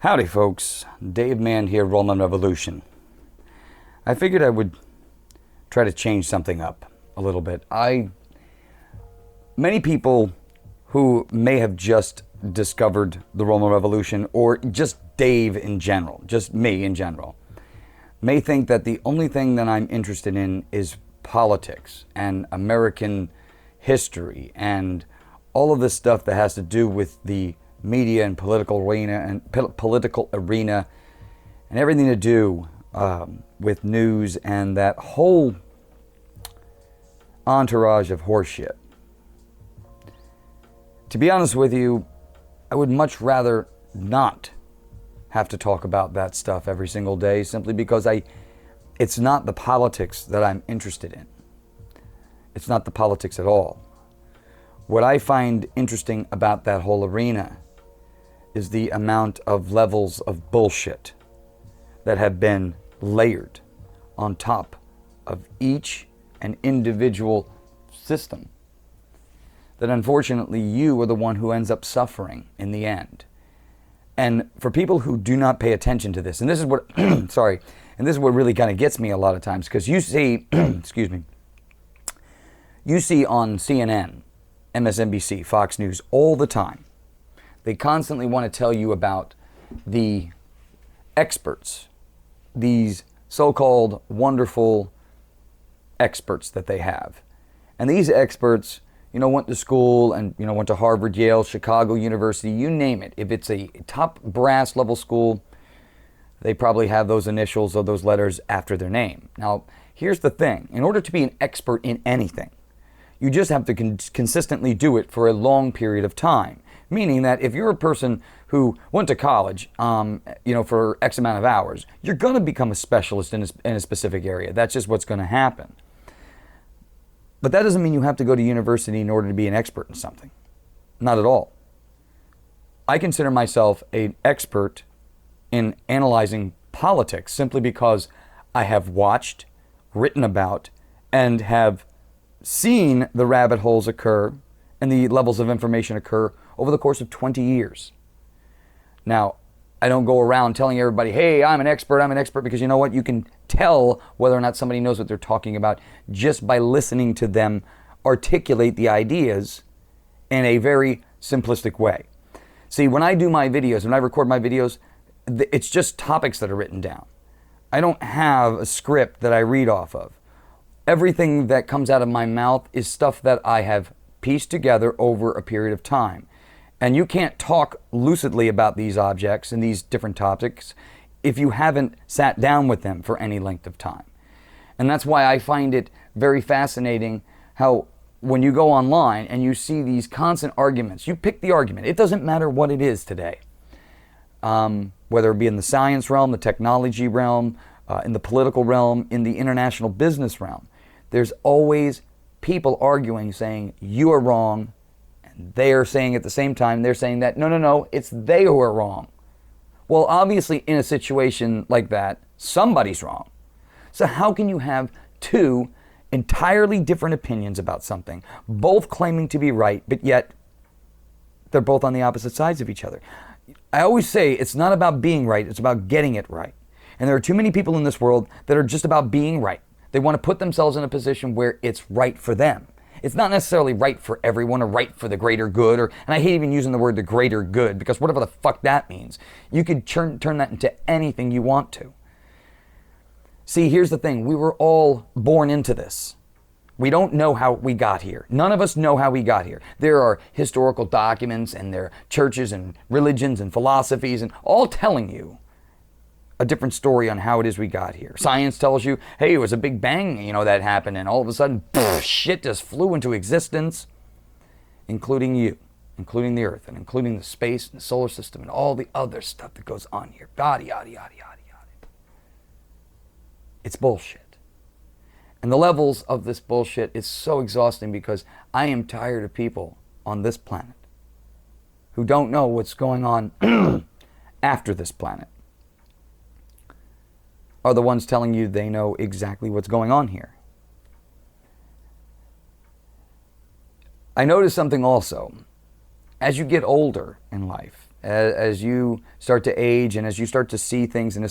Howdy folks, DaveMan here, Rollman Revolution. I figured I would try to change something up a little bit. Many people who may have just discovered the Rollman Revolution, or just Dave in general, just me in general, may think that the only thing that I'm interested in is politics and American history and all of this stuff that has to do with the media and political arena and everything to do with news and that whole entourage of horseshit. To be honest with you, I would much rather not have to talk about that stuff every single day, simply because it's not the politics that I'm interested in. It's not the politics at all. What I find interesting about that whole arena is the amount of levels of bullshit that have been layered on top of each and individual system, that unfortunately you are the one who ends up suffering in the end. And for people who do not pay attention to this, and this is what sorry, and this is what really kind of gets me a lot of times, because you see excuse me, you see on CNN, MSNBC, Fox News all the time, they constantly want to tell you about the experts, these so-called wonderful experts that they have. And these experts, went to school and, went to Harvard, Yale, Chicago University, you name it. If it's a top brass level school, they probably have those initials or those letters after their name. Now, here's the thing. In order to be an expert in anything, you just have to consistently do it for a long period of time. Meaning that if you're a person who went to college, for X amount of hours, you're going to become a specialist in a specific area. That's just what's going to happen. But that doesn't mean you have to go to university in order to be an expert in something. Not at all. I consider myself an expert in analyzing politics simply because I have watched, written about, and have seen the rabbit holes occur and the levels of information occur over the course of 20 years. Now, I don't go around telling everybody, hey, I'm an expert, because you know what? You can tell whether or not somebody knows what they're talking about just by listening to them articulate the ideas in a very simplistic way. See, when I do my videos, when I record my videos, it's just topics that are written down. I don't have a script that I read off of. Everything that comes out of my mouth is stuff that I have pieced together over a period of time. And you can't talk lucidly about these objects and these different topics if you haven't sat down with them for any length of time. And that's why I find it very fascinating how when you go online and you see these constant arguments, you pick the argument. It doesn't matter what it is today. Whether it be in the science realm, the technology realm, in the political realm, in the international business realm, there's always people arguing, saying, you are wrong. And they are saying at the same time, they're saying that, no, it's they who are wrong. Well, obviously, in a situation like that, somebody's wrong. So how can you have two entirely different opinions about something, both claiming to be right, but yet they're both on the opposite sides of each other? I always say it's not about being right, it's about getting it right. And there are too many people in this world that are just about being right. They want to put themselves in a position where it's right for them. It's not necessarily right for everyone or right for the greater good, and I hate even using the word the greater good, because whatever the fuck that means, you could turn that into anything you want to. See, here's the thing. We were all born into this. We don't know how we got here. None of us know how we got here. There are historical documents and there are churches and religions and philosophies and all telling you a different story on how it is we got here. Science tells you, hey, it was a big bang, that happened, and all of a sudden, shit just flew into existence, including you, including the earth, and including the space and the solar system and all the other stuff that goes on here. Yada, yada, yada, yada, yada. It's bullshit. And the levels of this bullshit is so exhausting, because I am tired of people on this planet who don't know what's going on after this planet are the ones telling you they know exactly what's going on here. I noticed something also. As you get older in life, as you start to age and as you start to see things and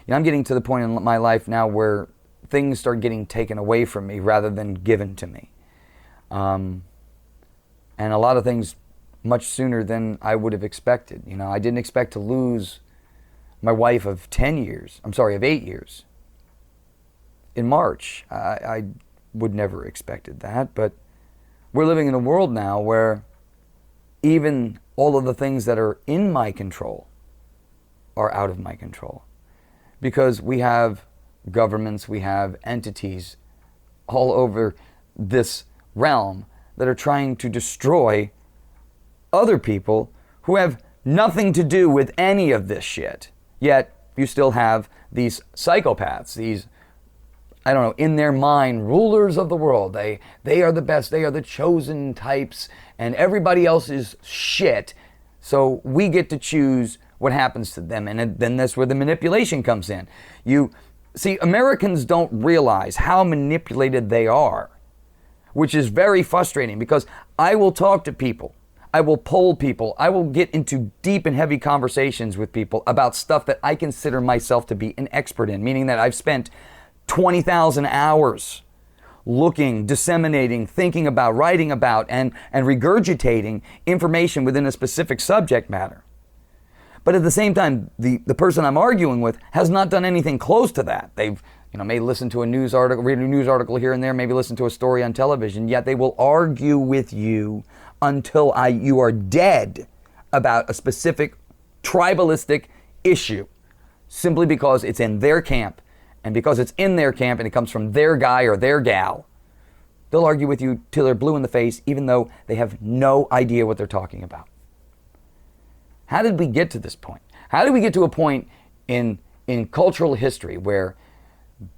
I'm getting to the point in my life now where things start getting taken away from me rather than given to me. And a lot of things much sooner than I would have expected. I didn't expect to lose my wife of 8 years in March. I would never expected that, but we're living in a world now where even all of the things that are in my control are out of my control, because we have governments, we have entities all over this realm that are trying to destroy other people who have nothing to do with any of this shit. Yet you still have these psychopaths, these, I don't know, in their mind, rulers of the world. They are the best, they are the chosen types, and everybody else is shit. So we get to choose what happens to them. And then that's where the manipulation comes in. You see, Americans don't realize how manipulated they are, which is very frustrating, because I will talk to people, I will poll people, I will get into deep and heavy conversations with people about stuff that I consider myself to be an expert in, meaning that I've spent 20,000 hours looking, disseminating, thinking about, writing about, and regurgitating information within a specific subject matter. But at the same time, the person I'm arguing with has not done anything close to that. They've may listen to a news article, read a news article here and there, maybe listen to a story on television, yet they will argue with you until you are dead about a specific tribalistic issue, simply because it's in their camp. And because it's in their camp and it comes from their guy or their gal, they'll argue with you till they're blue in the face, even though they have no idea what they're talking about. How did we get to this point? How did we get to a point in cultural history where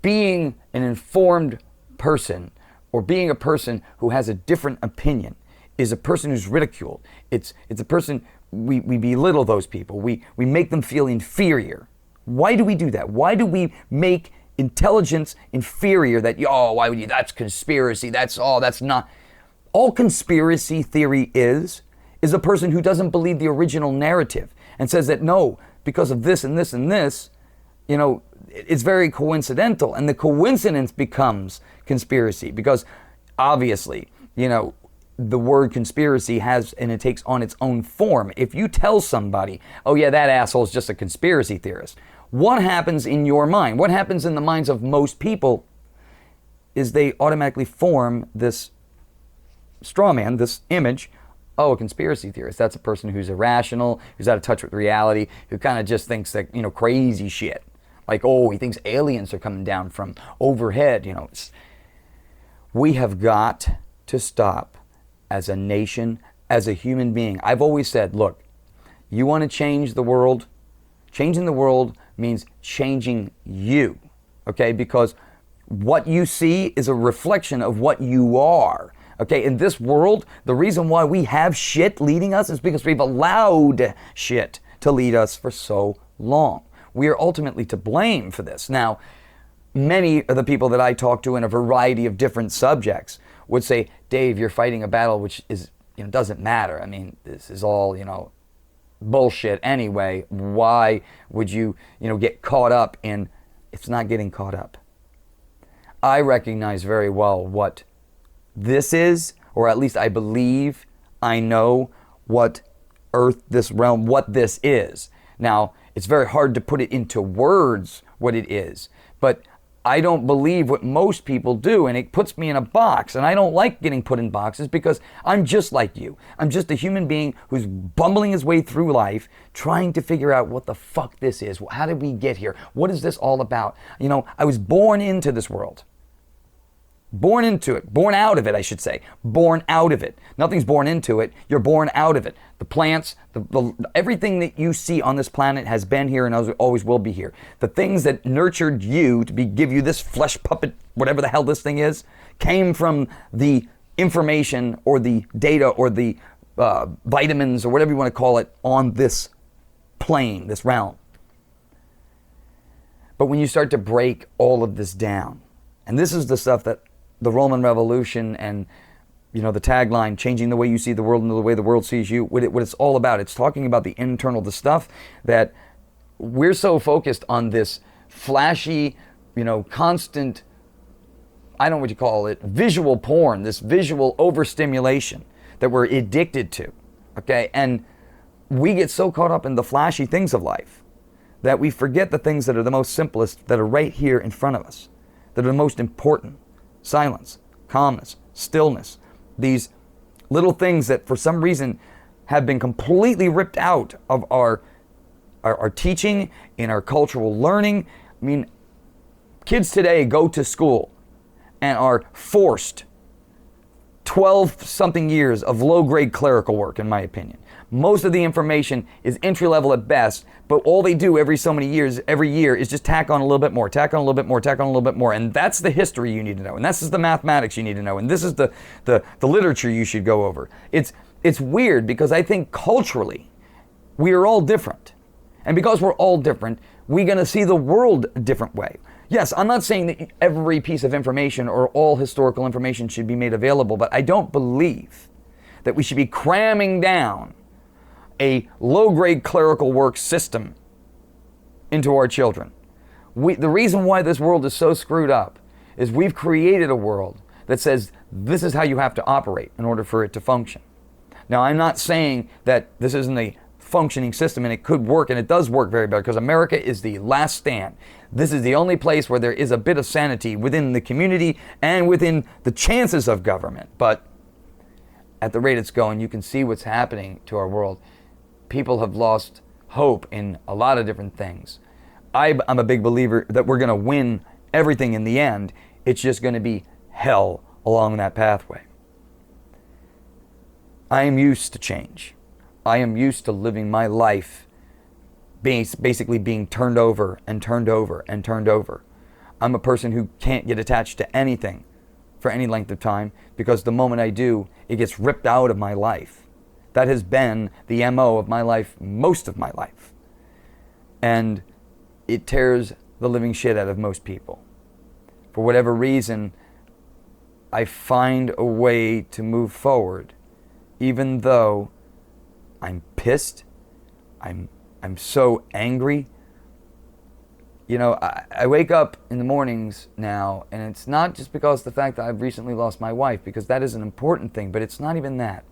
being an informed person, or being a person who has a different opinion, is a person who's ridiculed? It's a person, we belittle those people. We make them feel inferior. Why do we do that? Why do we make intelligence inferior? Why would you? That's conspiracy. That's not. All conspiracy theory is a person who doesn't believe the original narrative and says that no, because of this and this and this, it's very coincidental, and the coincidence becomes conspiracy, because obviously, the word conspiracy it takes on its own form. If you tell somebody, oh yeah, that asshole's just a conspiracy theorist, what happens in your mind? What happens in the minds of most people is they automatically form this straw man, this image. Oh, a conspiracy theorist, that's a person who's irrational, who's out of touch with reality, who kind of just thinks that, crazy shit. Like, oh, he thinks aliens are coming down from overhead. We have got to stop as a nation, as a human being. I've always said, look, you want to change the world? Changing the world means changing you, okay? Because what you see is a reflection of what you are, okay? In this world, the reason why we have shit leading us is because we've allowed shit to lead us for so long. We are ultimately to blame for this. Now, many of the people that I talk to in a variety of different subjects would say, Dave, you're fighting a battle which is, doesn't matter. I mean, this is all, bullshit anyway. Why would you, get caught up in? It's not getting caught up. I recognize very well what this is, or at least I believe I know what Earth, this realm, what this is. Now, it's very hard to put it into words what it is, but I don't believe what most people do, and it puts me in a box, and I don't like getting put in boxes because I'm just like you. I'm just a human being who's bumbling his way through life, trying to figure out what the fuck this is. How did we get here? What is this all about? I was born into this world. Born into it. Born out of it, I should say. Born out of it. Nothing's born into it. You're born out of it. The plants, everything that you see on this planet has been here and always will be here. The things that nurtured you to give you this flesh puppet, whatever the hell this thing is, came from the information or the data or the vitamins or whatever you want to call it on this plane, this realm. But when you start to break all of this down, and this is the stuff that the Rollman Revolution and the tagline, changing the way you see the world and the way the world sees you, what it's all about. It's talking about the internal, the stuff that we're so focused on, this flashy, constant, I don't know what you call it, visual porn, this visual overstimulation that we're addicted to, okay? And we get so caught up in the flashy things of life that we forget the things that are the most simplest, that are right here in front of us, that are the most important. Silence, calmness, stillness, these little things that for some reason have been completely ripped out of our teaching, in our cultural learning. I mean, kids today go to school and are forced 12-something years of low-grade clerical work, in my opinion. Most of the information is entry-level at best, but all they do every so many years, every year, is just tack on a little bit more, tack on a little bit more, tack on a little bit more. And that's the history you need to know. And this is the mathematics you need to know. And this is the literature you should go over. It's weird because I think culturally, we are all different. And because we're all different, we're going to see the world a different way. Yes, I'm not saying that every piece of information or all historical information should be made available, but I don't believe that we should be cramming down a low-grade clerical work system into our children. The reason why this world is so screwed up is we've created a world that says this is how you have to operate in order for it to function. Now, I'm not saying that this isn't a functioning system, and it could work, and it does work very well, because America is the last stand. This is the only place where there is a bit of sanity within the community and within the chances of government. But at the rate it's going, you can see what's happening to our world. People have lost hope in a lot of different things. I'm a big believer that we're going to win everything in the end. It's just going to be hell along that pathway. I am used to change. I am used to living my life basically being turned over and turned over and turned over. I'm a person who can't get attached to anything for any length of time, because the moment I do, it gets ripped out of my life. That has been the MO of my life most of my life. And it tears the living shit out of most people. For whatever reason, I find a way to move forward, even though I'm pissed, I'm so angry. I wake up in the mornings now, and it's not just because of the fact that I've recently lost my wife, because that is an important thing, but it's not even that.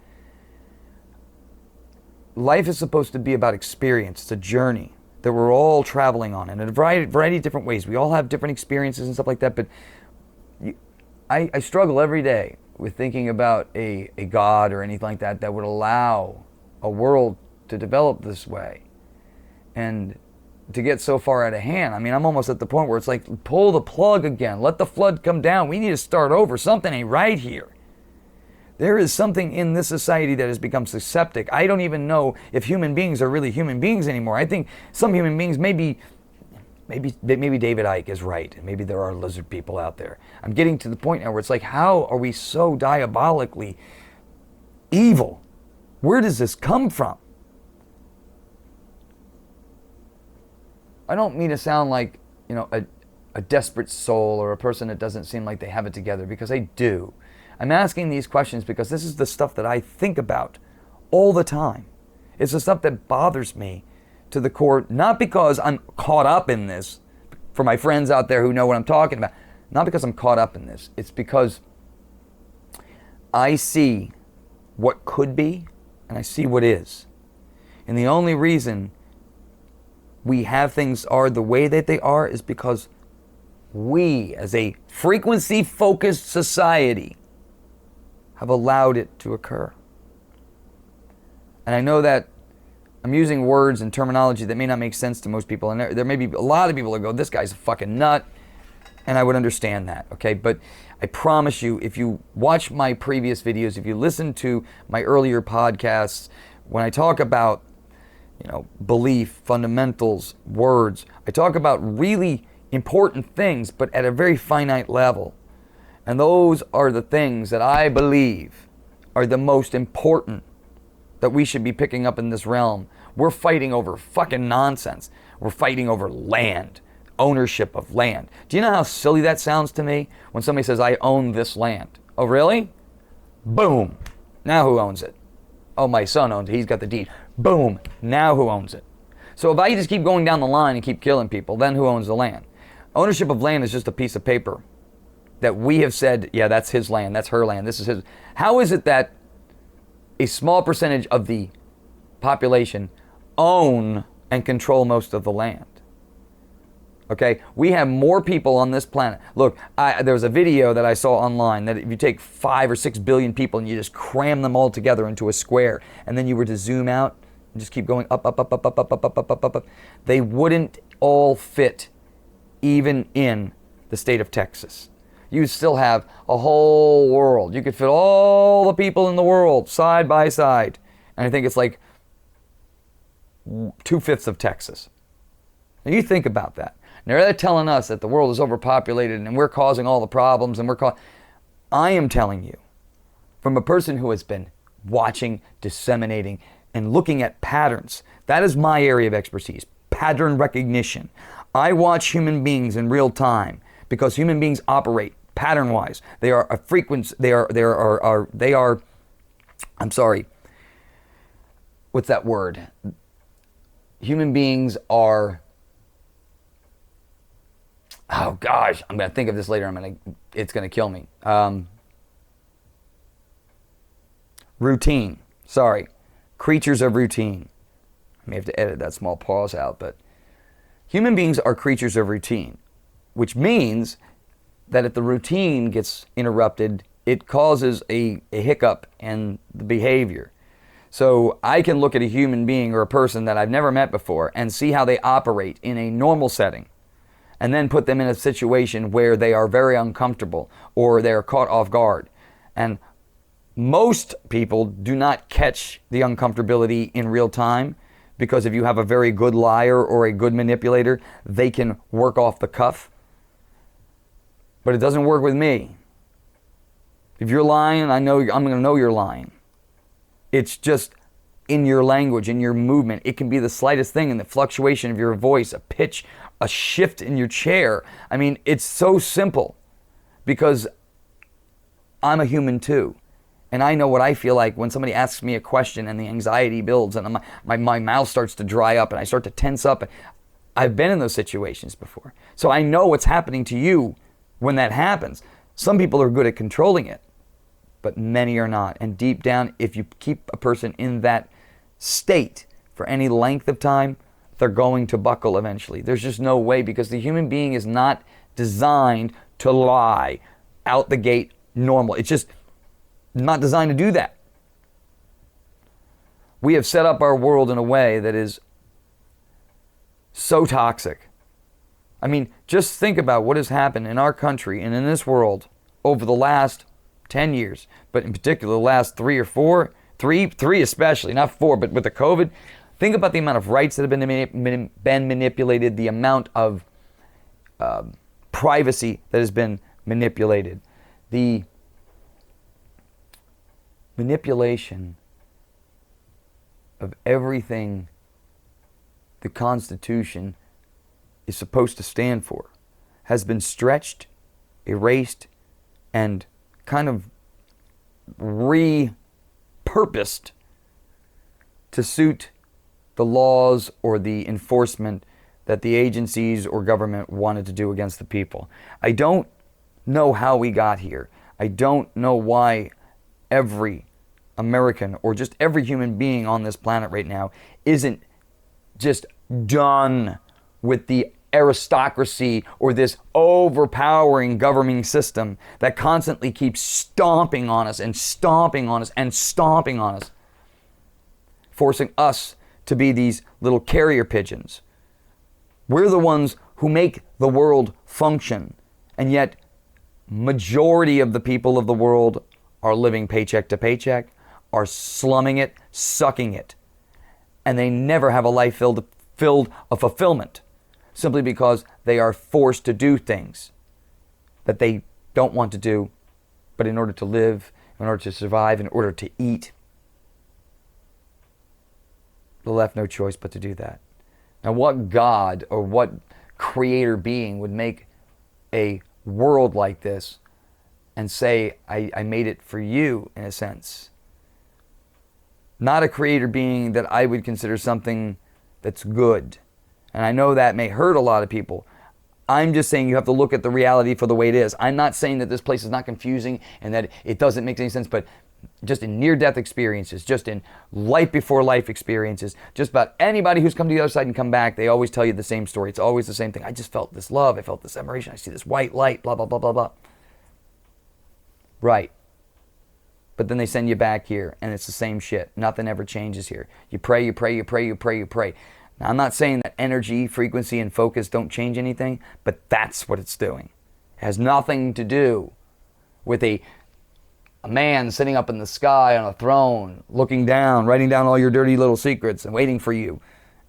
Life is supposed to be about experience. It's a journey that we're all traveling on in a variety of different ways. We all have different experiences and stuff like that, but I struggle every day with thinking about a God or anything like that would allow a world to develop this way and to get so far out of hand. I mean, I'm almost at the point where it's like, pull the plug again. Let the flood come down. We need to start over. Something ain't right here. There is something in this society that has become so septic. I don't even know if human beings are really human beings anymore. I think some human beings, maybe David Icke is right, and maybe there are lizard people out there. I'm getting to the point now where it's like, how are we so diabolically evil? Where does this come from? I don't mean to sound like, a desperate soul or a person that doesn't seem like they have it together, because I do. I'm asking these questions because this is the stuff that I think about all the time. It's the stuff that bothers me to the core, not because I'm caught up in this, for my friends out there who know what I'm talking about, not because I'm caught up in this. It's because I see what could be and I see what is. And the only reason we have things are the way that they are is because we, as a frequency-focused society, have allowed it to occur. And I know that I'm using words and terminology that may not make sense to most people, and there may be a lot of people that go, this guy's a fucking nut, and I would understand that, okay? But I promise you, if you watch my previous videos, if you listen to my earlier podcasts, when I talk about, belief, fundamentals, words, I talk about really important things, but at a very finite level. And those are the things that I believe are the most important that we should be picking up in this realm. We're fighting over fucking nonsense. We're fighting over land, ownership of land. Do you know how silly that sounds to me when somebody says, I own this land? Oh, really? Boom. Now who owns it? Oh, my son owns it. He's got the deed. Boom. Now who owns it? So if I just keep going down the line and keep killing people, then who owns the land? Ownership of land is just a piece of paper that we have said, yeah, that's his land, that's her land, this is his. How is it that a small percentage of the population own and control most of the land? Okay, we have more people on this planet. Look, there was a video that I saw online that if you take 5 or 6 billion people and you just cram them all together into a square, and then you were to zoom out and just keep going up, up, up, up, up, up, up, up, up, up, up, they wouldn't all fit even in the state of Texas. You still have a whole world. You could fit all the people in the world side by side. And I think it's like 2/5 of Texas. Now you think about that. Now they're telling us that the world is overpopulated and we're causing all the problems and I am telling you, from a person who has been watching, disseminating, and looking at patterns. That is my area of expertise, pattern recognition. I watch human beings in real time because human beings operate pattern-wise. They are a frequency, I'm sorry, what's that word? Human beings are, oh gosh, I'm going to think of this later. It's going to kill me. Routine, sorry. Creatures of routine. I may have to edit that small pause out, but human beings are creatures of routine, which means that if the routine gets interrupted, it causes a hiccup in the behavior. So I can look at a human being or a person that I've never met before and see how they operate in a normal setting, and then put them in a situation where they are very uncomfortable or they're caught off guard. And most people do not catch the uncomfortability in real time, because if you have a very good liar or a good manipulator, they can work off the cuff. But it doesn't work with me. If you're lying, I'm going to know you're lying. It's just in your language, in your movement. It can be the slightest thing in the fluctuation of your voice, a pitch, a shift in your chair. I mean, it's so simple because I'm a human too. And I know what I feel like when somebody asks me a question and the anxiety builds and my mouth starts to dry up and I start to tense up. I've been in those situations before. So I know what's happening to you when that happens. Some people are good at controlling it, but many are not. And deep down, if you keep a person in that state for any length of time, they're going to buckle eventually. There's just no way, because the human being is not designed to lie out the gate normal. It's just not designed to do that. We have set up our world in a way that is so toxic. I mean, just think about what has happened in our country and in this world over the last 10 years, but in particular the last 3 or 4, three especially, not 4, but with the COVID. Think about the amount of rights that have been manipulated, the amount of privacy that has been manipulated, the manipulation of everything the Constitution is supposed to stand for has been stretched, erased, and kind of repurposed to suit the laws or the enforcement that the agencies or government wanted to do against the people. I don't know how we got here. I don't know why every American or just every human being on this planet right now isn't just done with the aristocracy or this overpowering governing system that constantly keeps stomping on us and stomping on us and stomping on us, forcing us to be these little carrier pigeons. We're the ones who make the world function, and yet majority of the people of the world are living paycheck to paycheck, are slumming it, sucking it, and they never have a life filled of fulfillment, simply because they are forced to do things that they don't want to do, but in order to live, in order to survive, in order to eat, they're left no choice but to do that. Now, what God or what creator being would make a world like this and say, I made it for you, in a sense. Not a creator being that I would consider something that's good. And I know that may hurt a lot of people. I'm just saying you have to look at the reality for the way it is. I'm not saying that this place is not confusing and that it doesn't make any sense, but just in near-death experiences, just in life before life experiences, just about anybody who's come to the other side and come back, they always tell you the same story. It's always the same thing. I just felt this love. I felt this admiration. I see this white light, blah, blah, blah, blah, blah. Right. But then they send you back here and it's the same shit. Nothing ever changes here. You pray, you pray, you pray, you pray, you pray. Now, I'm not saying that energy, frequency, and focus don't change anything, but that's what it's doing. It has nothing to do with a man sitting up in the sky on a throne, looking down, writing down all your dirty little secrets and waiting for you.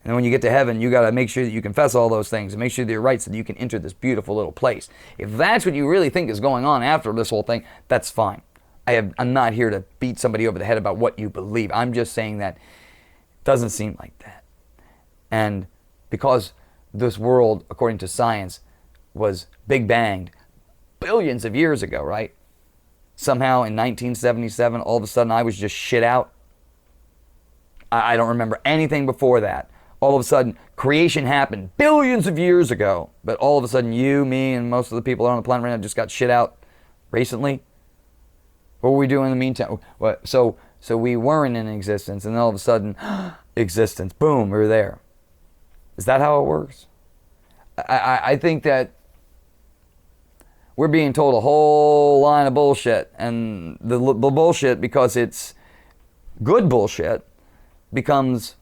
And then when you get to heaven, you got to make sure that you confess all those things and make sure that you're right so that you can enter this beautiful little place. If that's what you really think is going on after this whole thing, that's fine. I'm not here to beat somebody over the head about what you believe. I'm just saying that it doesn't seem like that. And because this world, according to science, was Big Banged billions of years ago, right? Somehow in 1977, all of a sudden I was just shit out. I don't remember anything before that. All of a sudden, creation happened billions of years ago. But all of a sudden, you, me, and most of the people on the planet right now just got shit out recently. What were we doing in the meantime? So we weren't in existence, and then all of a sudden, existence, boom, we were there. Is that how it works? I think that we're being told a whole line of bullshit, and the bullshit, because it's good bullshit, becomes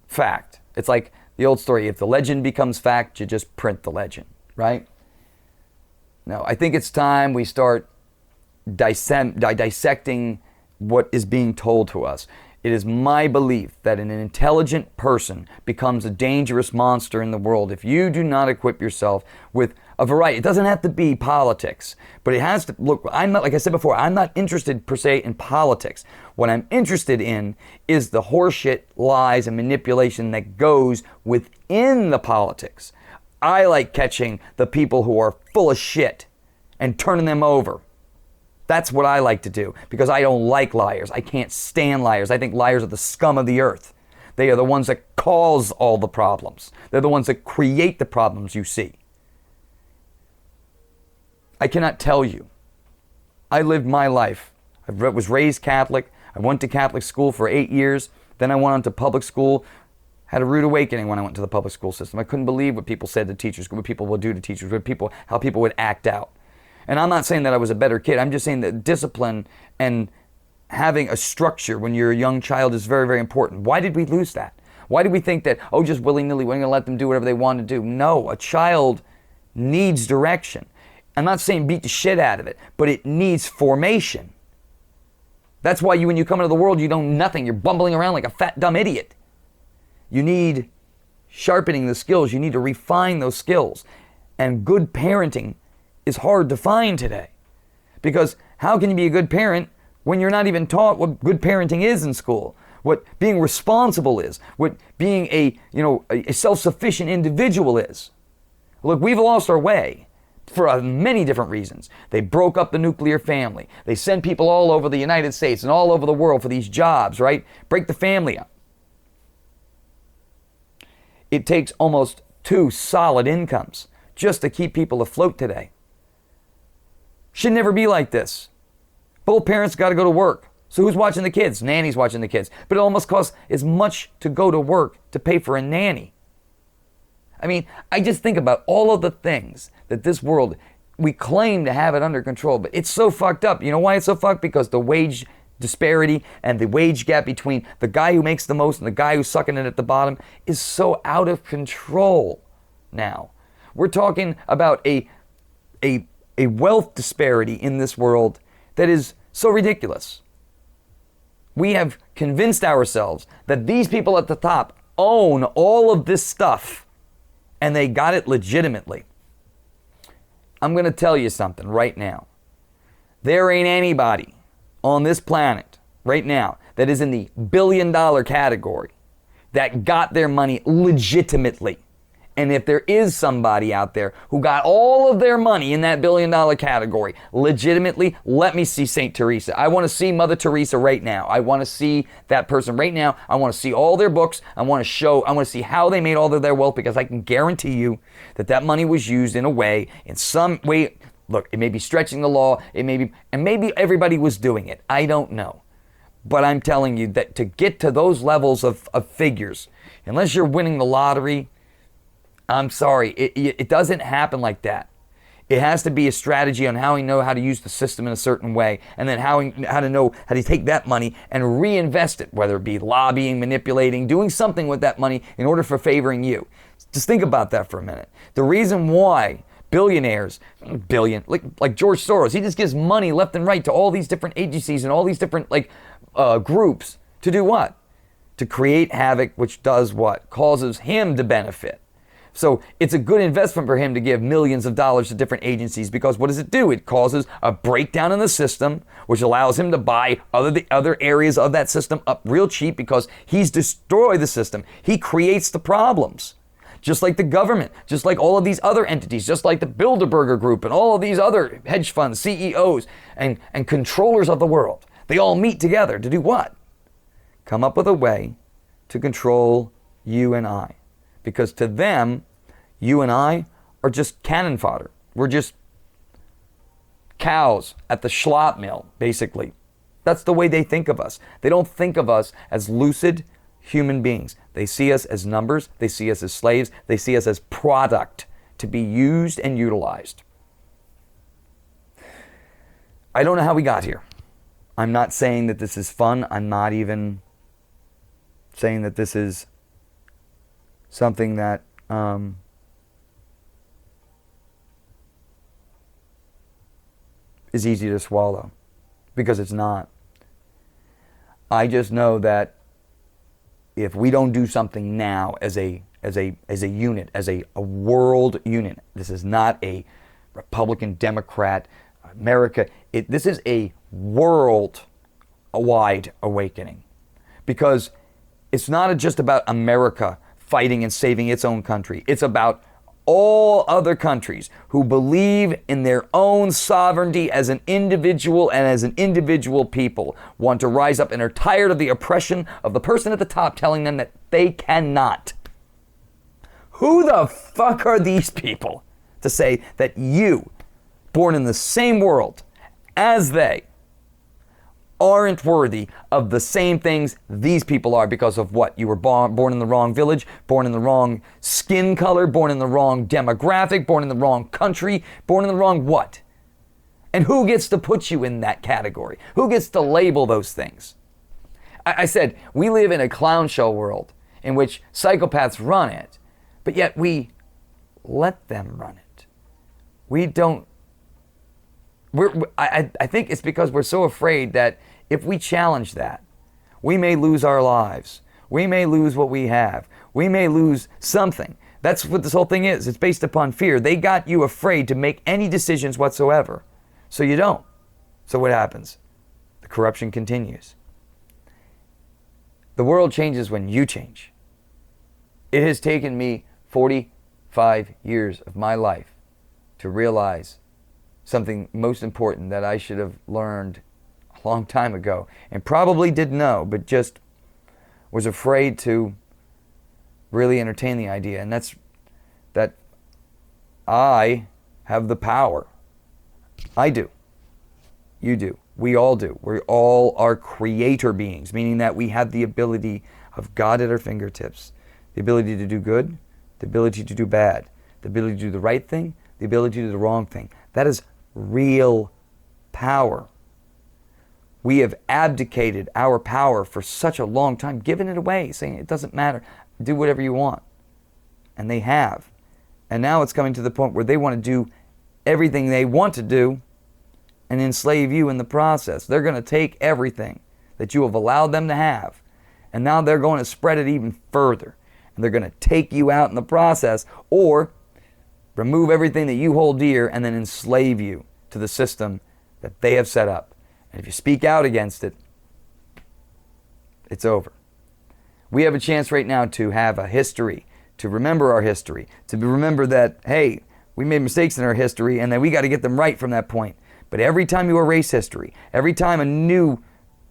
fact. It's like the old story, if the legend becomes fact, you just print the legend, right? No, I think it's time we start dissecting what is being told to us. It is my belief that an intelligent person becomes a dangerous monster in the world if you do not equip yourself with a variety. It doesn't have to be politics, but it has to, look, I'm not, like I said before, I'm not interested per se in politics. What I'm interested in is the horseshit, lies, and manipulation that goes within the politics. I like catching the people who are full of shit and turning them over. That's what I like to do, because I don't like liars. I can't stand liars. I think liars are the scum of the earth. They are the ones that cause all the problems. They're the ones that create the problems you see. I cannot tell you. I lived my life. I was raised Catholic. I went to Catholic school for 8 years. Then I went on to public school. Had a rude awakening when I went to the public school system. I couldn't believe what people said to teachers, what people would do to teachers, how people would act out. And I'm not saying that I was a better kid. I'm just saying that discipline and having a structure when you're a young child is very, very important. Why did we lose that? Why did we think that, oh, just willy-nilly, we're going to let them do whatever they want to do? No, a child needs direction. I'm not saying beat the shit out of it, but it needs formation. That's why when you come into the world, you know nothing. You're bumbling around like a fat, dumb idiot. You need sharpening the skills. You need to refine those skills. And good parenting is hard to find today. Because how can you be a good parent when you're not even taught what good parenting is in school? What being responsible is? What being a self-sufficient individual is? Look, we've lost our way for many different reasons. They broke up the nuclear family. They send people all over the United States and all over the world for these jobs, right? Break the family up. It takes almost 2 solid incomes just to keep people afloat today. Should never be like this. Both parents got to go to work. So who's watching the kids? Nanny's watching the kids. But it almost costs as much to go to work to pay for a nanny. I mean, I just think about all of the things that this world, we claim to have it under control, but it's so fucked up. You know why it's so fucked? Because the wage disparity and the wage gap between the guy who makes the most and the guy who's sucking it at the bottom is so out of control now. We're talking about a wealth disparity in this world that is so ridiculous. We have convinced ourselves that these people at the top own all of this stuff, and they got it legitimately. I'm going to tell you something right now. There ain't anybody on this planet right now that is in the $1 billion category that got their money legitimately And if there is somebody out there who got all of their money in that $1 billion category, legitimately, let me see St. Teresa. I want to see Mother Teresa right now. I want to see that person right now. I want to see all their books. I want to see how they made all of their wealth, because I can guarantee you that that money was used in some way. Look, it may be stretching the law. And maybe everybody was doing it. I don't know. But I'm telling you that to get to those levels of figures, unless you're winning the lottery, I'm sorry, it doesn't happen like that. It has to be a strategy on how we know how to use the system in a certain way, and then how to know how to take that money and reinvest it, whether it be lobbying, manipulating, doing something with that money in order for favoring you. Just think about that for a minute. The reason why billionaires, like George Soros, he just gives money left and right to all these different agencies and all these different groups to do what? To create havoc, which does what? Causes him to benefit. So it's a good investment for him to give millions of dollars to different agencies, because what does it do? It causes a breakdown in the system, which allows him to buy the other areas of that system up real cheap, because he's destroyed the system. He creates the problems. Just like the government, just like all of these other entities, just like the Bilderberger Group and all of these other hedge funds, CEOs, and controllers of the world. They all meet together to do what? Come up with a way to control you and I. Because to them, you and I are just cannon fodder. We're just cows at the schlop mill, basically. That's the way they think of us. They don't think of us as lucid human beings. They see us as numbers. They see us as slaves. They see us as product to be used and utilized. I don't know how we got here. I'm not saying that this is fun. I'm not even saying that this is something that is easy to swallow, because it's not. I just know that if we don't do something now as a unit, as a world unit, this is not a Republican, Democrat, America. This is a world-wide awakening, because it's not just about America fighting and saving its own country. It's about all other countries who believe in their own sovereignty as an individual and as an individual people, want to rise up and are tired of the oppression of the person at the top telling them that they cannot. Who the fuck are these people to say that you, born in the same world as they, aren't worthy of the same things these people are because of what? You were born in the wrong village, born in the wrong skin color, born in the wrong demographic, born in the wrong country, born in the wrong what? And who gets to put you in that category? Who gets to label those things? I said, we live in a clown show world in which psychopaths run it, but yet we let them run it. We don't. I think it's because we're so afraid that if we challenge that, we may lose our lives. We may lose what we have. We may lose something. That's what this whole thing is. It's based upon fear. They got you afraid to make any decisions whatsoever. So you don't. So what happens? The corruption continues. The world changes when you change. It has taken me 45 years of my life to realize something most important that I should have learned a long time ago, and probably did know, but just was afraid to really entertain the idea. And that's that I have the power. I do. You do. We all do. We all are creator beings, meaning that we have the ability of God at our fingertips. The ability to do good, the ability to do bad, the ability to do the right thing, the ability to do the wrong thing. That is real power. We have abdicated our power for such a long time, giving it away, saying it doesn't matter, do whatever you want. And they have. And now it's coming to the point where they want to do everything they want to do and enslave you in the process. They're going to take everything that you have allowed them to have, and now they're going to spread it even further. And they're going to take you out in the process, or remove everything that you hold dear and then enslave you to the system that they have set up. And if you speak out against it, it's over. We have a chance right now to have a history, to remember our history, to remember that, hey, we made mistakes in our history and that we got to get them right from that point. But every time you erase history, every time a new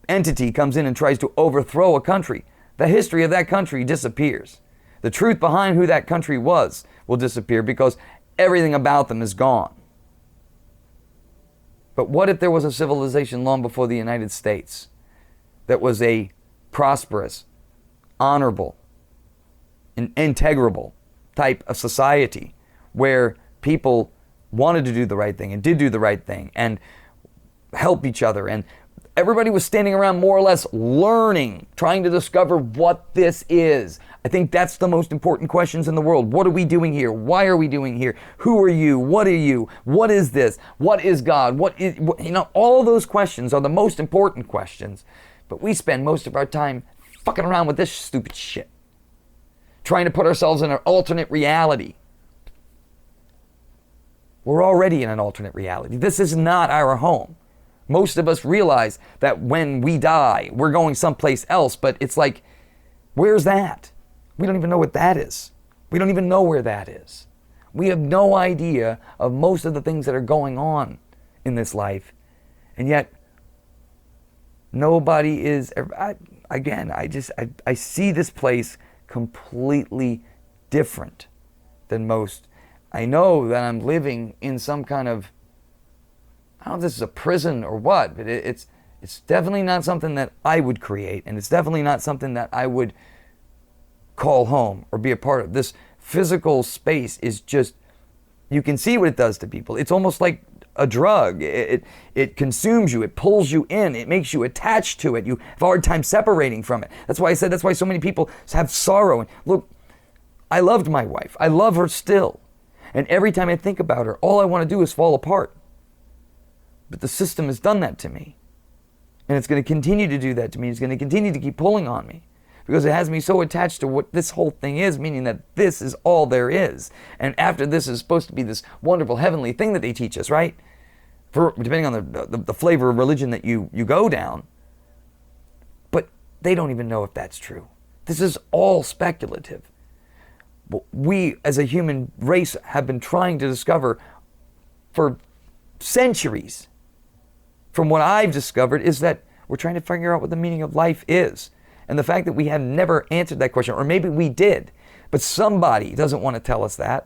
entity comes in and tries to overthrow a country, the history of that country disappears. The truth behind who that country was will disappear because everything about them is gone. But what if there was a civilization long before the United States that was a prosperous, honorable, an integrable type of society where people wanted to do the right thing and did do the right thing and help each other, and everybody was standing around more or less learning, trying to discover what this is. I think that's the most important questions in the world. What are we doing here? Why are we doing here? Who are you? What are you? What is this? What is God? All of those questions are the most important questions. But we spend most of our time fucking around with this stupid shit, trying to put ourselves in an alternate reality. We're already in an alternate reality. This is not our home. Most of us realize that when we die, we're going someplace else, but it's like, where's that? We don't even know what that is. We don't even know where that is. We have no idea of most of the things that are going on in this life. And yet, nobody is, I see this place completely different than most. I know that I'm living in some kind of, I don't know if this is a prison or what, but it's definitely not something that I would create, and it's definitely not something that I would call home or be a part of. This physical space is just, you can see what it does to people. It's almost like a drug. It consumes you, it pulls you in, it makes you attached to it. You have a hard time separating from it. That's why I said that's why so many people have sorrow. And look, I loved my wife. I love her still. And every time I think about her, all I want to do is fall apart. But the system has done that to me. And it's going to continue to do that to me. It's going to continue to keep pulling on me. Because it has me so attached to what this whole thing is, meaning that this is all there is. And after this is supposed to be this wonderful heavenly thing that they teach us, right? Depending on the flavor of religion that you go down. But they don't even know if that's true. This is all speculative. We, as a human race, have been trying to discover for centuries. From what I've discovered is that we're trying to figure out what the meaning of life is. And the fact that we have never answered that question, or maybe we did, but somebody doesn't want to tell us that.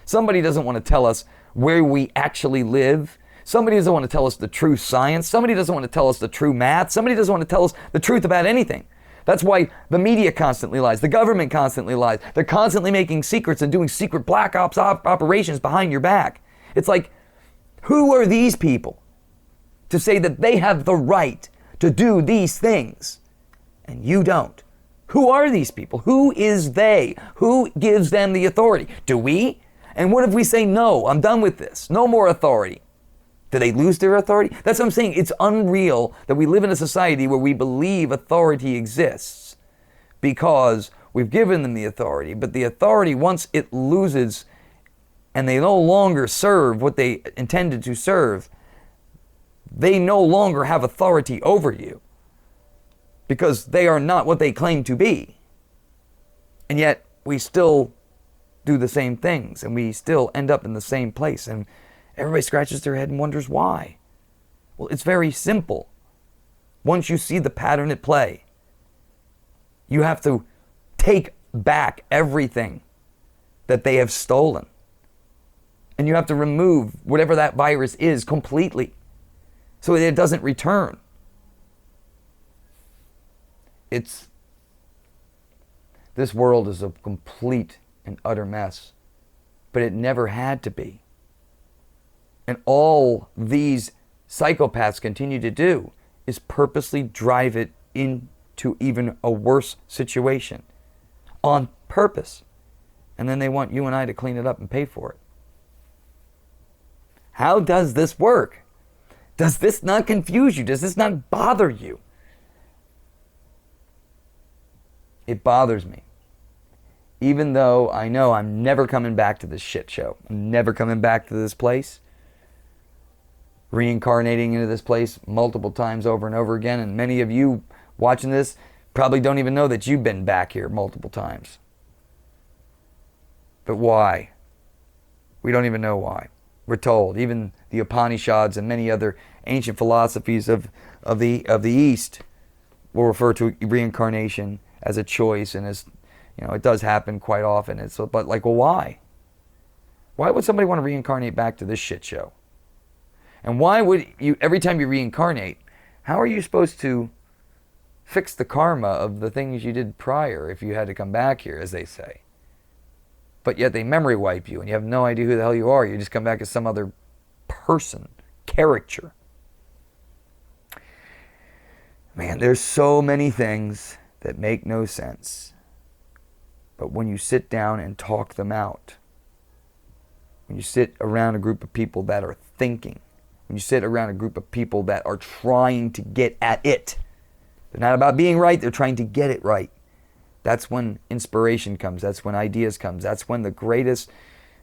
Somebody doesn't want to tell us where we actually live. Somebody doesn't want to tell us the true science. Somebody doesn't want to tell us the true math. Somebody doesn't want to tell us the truth about anything. That's why the media constantly lies. The government constantly lies. They're constantly making secrets and doing secret black ops operations behind your back. It's like, who are these people to say that they have the right to do these things and you don't? Who are these people? Who is they? Who gives them the authority? Do we? And what if we say, no, I'm done with this. No more authority. Do they lose their authority? That's what I'm saying. It's unreal that we live in a society where we believe authority exists because we've given them the authority. But the authority, once it loses and they no longer serve what they intended to serve, they no longer have authority over you because they are not what they claim to be. And yet we still do the same things and we still end up in the same place. And everybody scratches their head and wonders why. Well, it's very simple. Once you see the pattern at play, you have to take back everything that they have stolen. And you have to remove whatever that virus is completely so that it doesn't return. This world is a complete and utter mess, but it never had to be. And all these psychopaths continue to do is purposely drive it into even a worse situation on purpose. And then they want you and I to clean it up and pay for it. How does this work? Does this not confuse you? Does this not bother you? It bothers me. Even though I know I'm never coming back to this shit show. I'm never coming back to this place. Reincarnating into this place multiple times over and over again. And many of you watching this probably don't even know that you've been back here multiple times. But why? We don't even know why. We're told. Even the Upanishads and many other ancient philosophies of the East will refer to reincarnation as a choice, and as it does happen quite often. But like, well, why? Why would somebody want to reincarnate back to this shit show? And why would you, every time you reincarnate, how are you supposed to fix the karma of the things you did prior if you had to come back here, as they say? But yet they memory wipe you and you have no idea who the hell you are. You just come back as some other person, caricature. Man, there's so many things that make no sense. But when you sit down and talk them out, when you sit around a group of people that are thinking, when you sit around a group of people that are trying to get at it, they're not about being right, they're trying to get it right. That's when inspiration comes. That's when ideas comes. That's when the greatest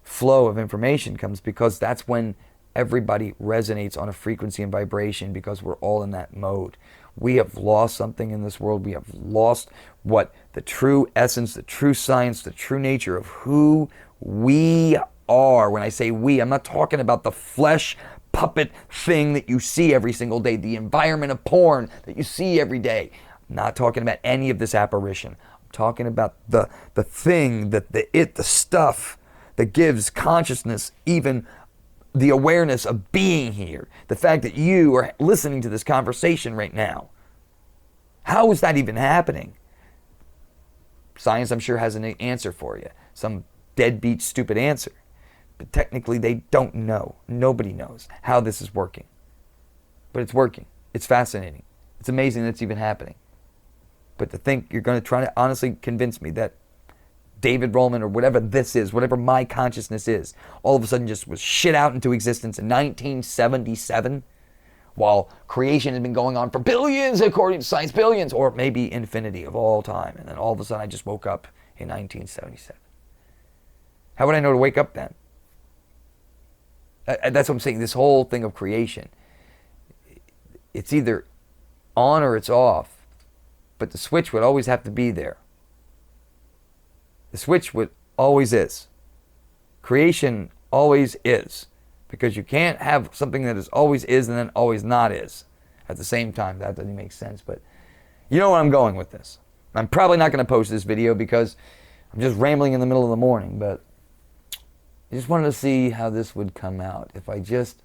flow of information comes, because that's when everybody resonates on a frequency and vibration, because we're all in that mode. We have lost something in this world. We have lost what the true essence, the true science, the true nature of who we are. When I say we, I'm not talking about the flesh puppet thing that you see every single day, the environment of porn that you see every day. I'm not talking about any of this apparition. I'm talking about the thing, the stuff that gives consciousness even the awareness of being here. The fact that you are listening to this conversation right now. How is that even happening? Science, I'm sure, has an answer for you. Some deadbeat, stupid answer. But technically, they don't know. Nobody knows how this is working. But it's working. It's fascinating. It's amazing that it's even happening. But to think you're going to try to honestly convince me that David Rollman, or whatever this is, whatever my consciousness is, all of a sudden just was shit out into existence in 1977, while creation had been going on for billions, according to science, billions, or maybe infinity of all time. And then all of a sudden I just woke up in 1977. How would I know to wake up then? That's what I'm saying. This whole thing of creation, it's either on or it's off. But the switch would always have to be there. The switch would always is. Creation always is. Because you can't have something that is always is and then always not is at the same time. That doesn't make sense. But you know where I'm going with this. I'm probably not going to post this video because I'm just rambling in the middle of the morning. But I just wanted to see how this would come out. If I just...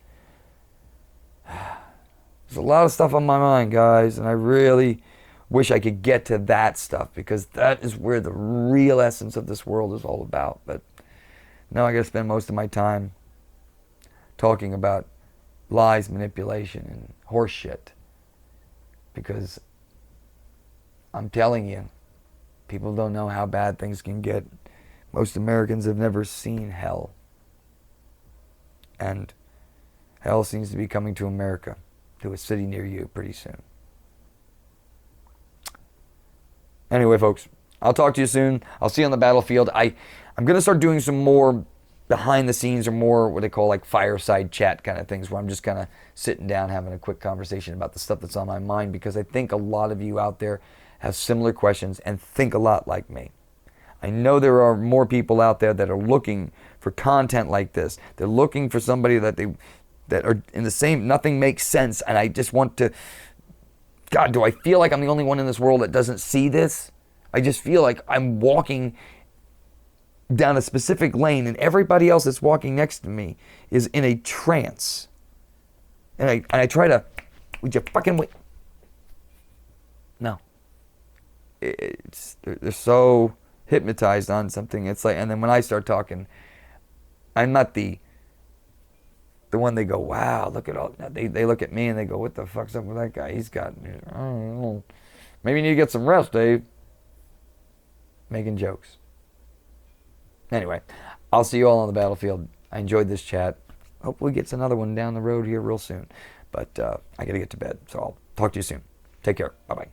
There's a lot of stuff on my mind, guys. And I really wish I could get to that stuff, because that is where the real essence of this world is all about. But now I got to spend most of my time talking about lies, manipulation, and horse shit. Because I'm telling you, people don't know how bad things can get. Most Americans have never seen hell. And hell seems to be coming to America, to a city near you pretty soon. Anyway, folks, I'll talk to you soon. I'll see you on the battlefield. I'm going to start doing some more behind the scenes, or more what they call like fireside chat kind of things, where I'm just kind of sitting down having a quick conversation about the stuff that's on my mind, because I think a lot of you out there have similar questions and think a lot like me. I know there are more people out there that are looking for content like this. They're looking for somebody that are in the same, nothing makes sense, and I just want to... God, do I feel like I'm the only one in this world that doesn't see this? I just feel like I'm walking down a specific lane and everybody else that's walking next to me is in a trance. And I try to, would you fucking wait? No. They're so hypnotized on something. It's like, and then when I start talking, I'm not the one they go, wow, look at all, they look at me and they go, what the fuck's up with that guy? He's got, I don't know, maybe you need to get some rest, Dave. Making jokes. Anyway, I'll see you all on the battlefield. I enjoyed this chat. Hopefully gets another one down the road here real soon. But I got to get to bed, so I'll talk to you soon. Take care. Bye-bye.